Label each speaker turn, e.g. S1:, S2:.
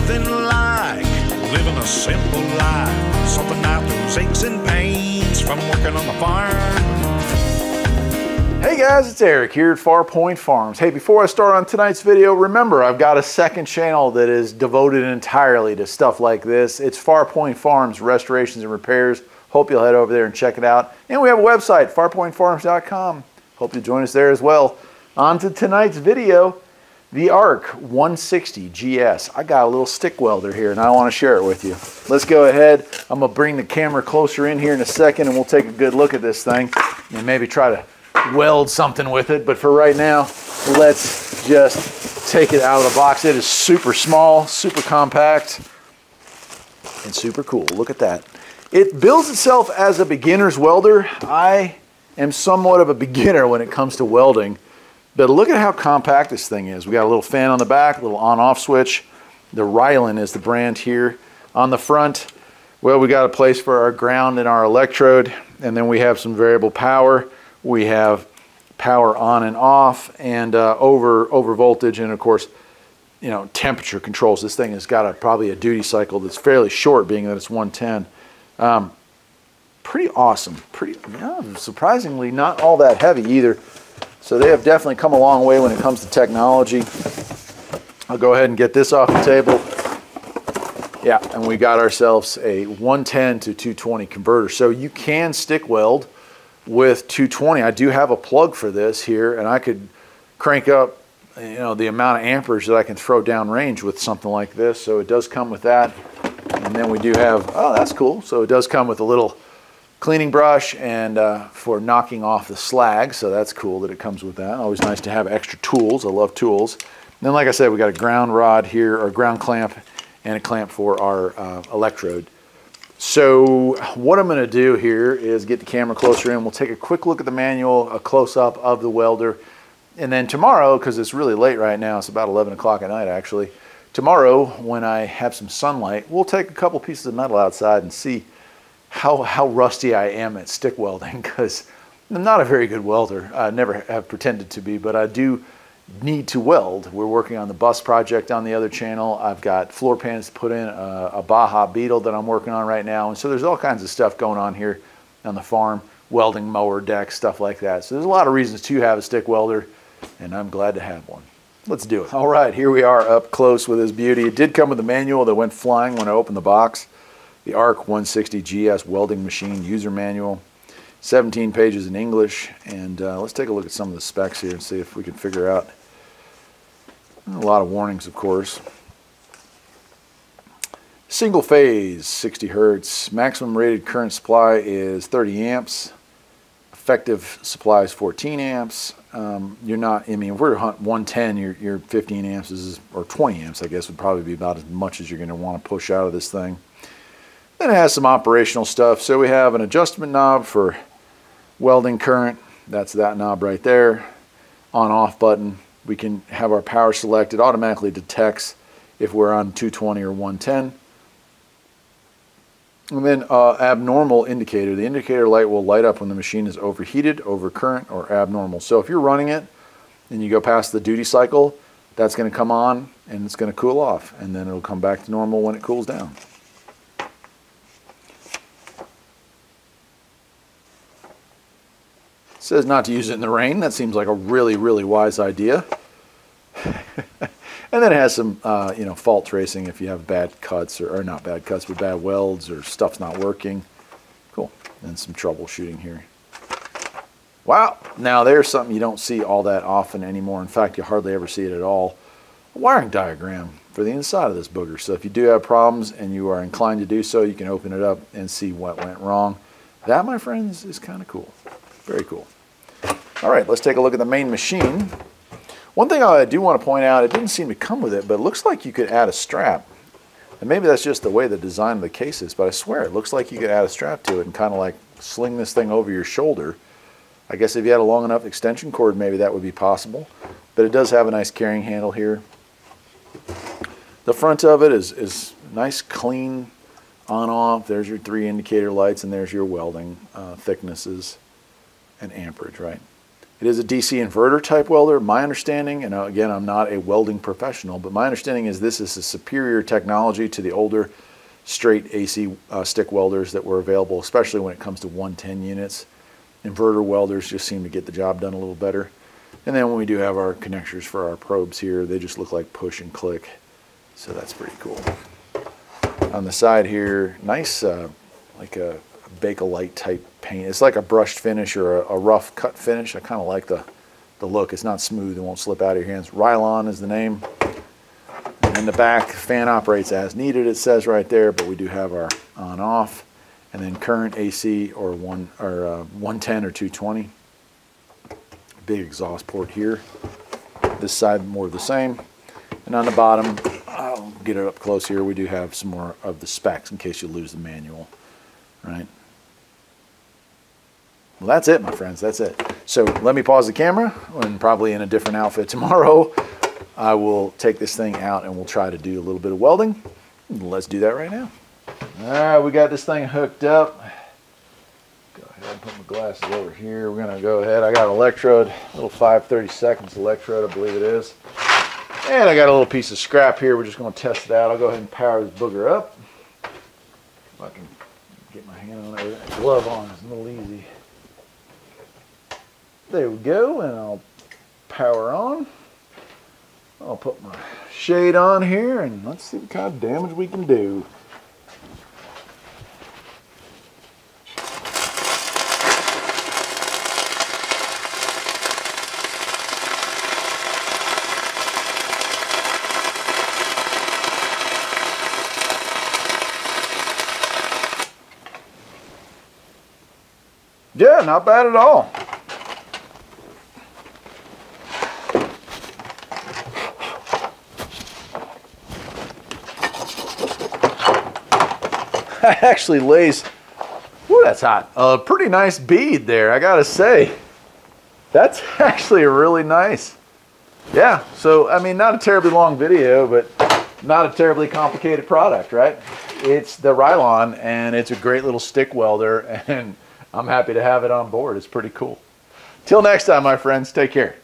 S1: nothing like living a simple life. Something out those aches and pains from working on the farm.
S2: Hey guys, it's Eric here at Farpoint Farms. Hey, before I start on tonight's video, remember I've got a second channel that is devoted entirely to stuff like this. It's Farpoint Farms Restorations and Repairs. Hope you'll head over there and check it out. And we have a website, farpointfarms.com. Hope you'll join us there as well. On to tonight's video, the ARC 160 GS. I got a little stick welder here and I want to share it with you. Let's go ahead. I'm going to bring the camera closer in here in a second and we'll take a good look at this thing and maybe try to weld something with it. But for right now, let's just take it out of the box. It is super small, super compact, and super cool. Look at that. It builds itself as a beginner's welder. I am somewhat of a beginner when it comes to welding, but look at how compact this thing is. We got a little fan on the back, a little on-off switch. The Rilon is the brand here. On the front, well, we got a place for our ground and our electrode, and then we have some variable power. We have power on and off, and over voltage, and of course, you know, temperature controls. This thing has got probably a duty cycle that's fairly short, being that it's 110. Pretty awesome. Surprisingly not all that heavy either. So they have definitely come a long way when it comes to technology. I'll go ahead and get this off the table. Yeah, and we got ourselves a 110 to 220 converter. So you can stick weld with 220. I do have a plug for this here, and I could crank up, you know, the amount of amperage that I can throw down range with something like this. So it does come with that. And then we do have, oh, that's cool. So it does come with a little cleaning brush and for knocking off the slag. So that's cool that it comes with that. Always nice to have extra tools. I love tools. And then, like I said, we got a ground rod here, or ground clamp, and a clamp for our electrode. So what I'm going to do here is get the camera closer in. We'll take a quick look at the manual, a close-up of the welder. And then tomorrow, because it's really late right now, it's about 11 o'clock at night actually, tomorrow when I have some sunlight, we'll take a couple pieces of metal outside and see how rusty I am at stick welding, because I'm not a very good welder. I never have pretended to be, but I do need to weld. We're working on the bus project on the other channel. I've got floor pans to put in, a Baja Beetle that I'm working on right now. And so there's all kinds of stuff going on here on the farm, welding mower decks, stuff like that. So there's a lot of reasons to have a stick welder, and I'm glad to have one. Let's do it. All right, here we are up close with this beauty. It did come with a manual that went flying when I opened the box. The ARC 160 GS welding machine user manual. 17 pages in English. And let's take a look at some of the specs here and see if we can figure out. A lot of warnings, of course. Single phase, 60 hertz. Maximum rated current supply is 30 amps. Effective supply is 14 amps. You're not, I mean, if we're 110, your 15 amps is, or 20 amps, I guess, would probably be about as much as you're going to want to push out of this thing. Then it has some operational stuff. So we have an adjustment knob for welding current. That's that knob right there. On-off button. We can have our power selected. Automatically detects if we're on 220 or 110. And then abnormal indicator. The indicator light will light up when the machine is overheated, overcurrent, or abnormal. So if you're running it and you go past the duty cycle, that's going to come on and it's going to cool off. And then it'll come back to normal when it cools down. It says not to use it in the rain. That seems like a really, really wise idea. And then it has some, you know, fault tracing if you have bad cuts, or not bad cuts, but bad welds, or stuff's not working. Cool. And some troubleshooting here. Wow. Now there's something you don't see all that often anymore. In fact, you hardly ever see it at all. A wiring diagram for the inside of this booger. So if you do have problems and you are inclined to do so, you can open it up and see what went wrong. That, my friends, is kind of cool. Very cool. All right, let's take a look at the main machine. One thing I do want to point out, it didn't seem to come with it, but it looks like you could add a strap. And maybe that's just the way the design of the case is, but I swear it looks like you could add a strap to it and kind of like sling this thing over your shoulder. I guess if you had a long enough extension cord, maybe that would be possible. But it does have a nice carrying handle here. The front of it is nice, clean, on-off. There's your 3 indicator lights, and there's your welding thicknesses and amperage, right? It is a DC inverter type welder. My understanding, and again, I'm not a welding professional, but my understanding is this is a superior technology to the older straight AC stick welders that were available, especially when it comes to 110 units. Inverter welders just seem to get the job done a little better. And then when we do have our connectors for our probes here, they just look like push and click. So that's pretty cool. On the side here, nice like a Bakelite type paint. It's like a brushed finish or a rough cut finish. I kind of like the look. It's not smooth. It won't slip out of your hands. Rilon is the name. And in the back, fan operates as needed, it says right there, but we do have our on off. And then current AC or 110 or 220. Big exhaust port here. This side more of the same. And on the bottom, I'll get it up close here, we do have some more of the specs in case you lose the manual, right? Well, that's it, my friends, that's it. So let me pause the camera, and probably in a different outfit tomorrow, I will take this thing out and we'll try to do a little bit of welding. Let's do that right now. All right, we got this thing hooked up. Go ahead and put my glasses over here. We're gonna go ahead. I got an electrode, a little 5/32 electrode, I believe it is. And I got a little piece of scrap here. We're just gonna test it out. I'll go ahead and power this booger up. If I can get my hand on it with that glove on, it's a little easy. There we go, and I'll power on. I'll put my shade on here, and let's see what kind of damage we can do. Yeah, not bad at all. Actually lays, whoo, that's hot. A pretty nice bead there, I gotta say. That's actually a really nice. Yeah, so I mean, not a terribly long video, but not a terribly complicated product, right? It's the Rilon, and it's a great little stick welder, and I'm happy to have it on board. It's pretty cool. Till next time, my friends, take care.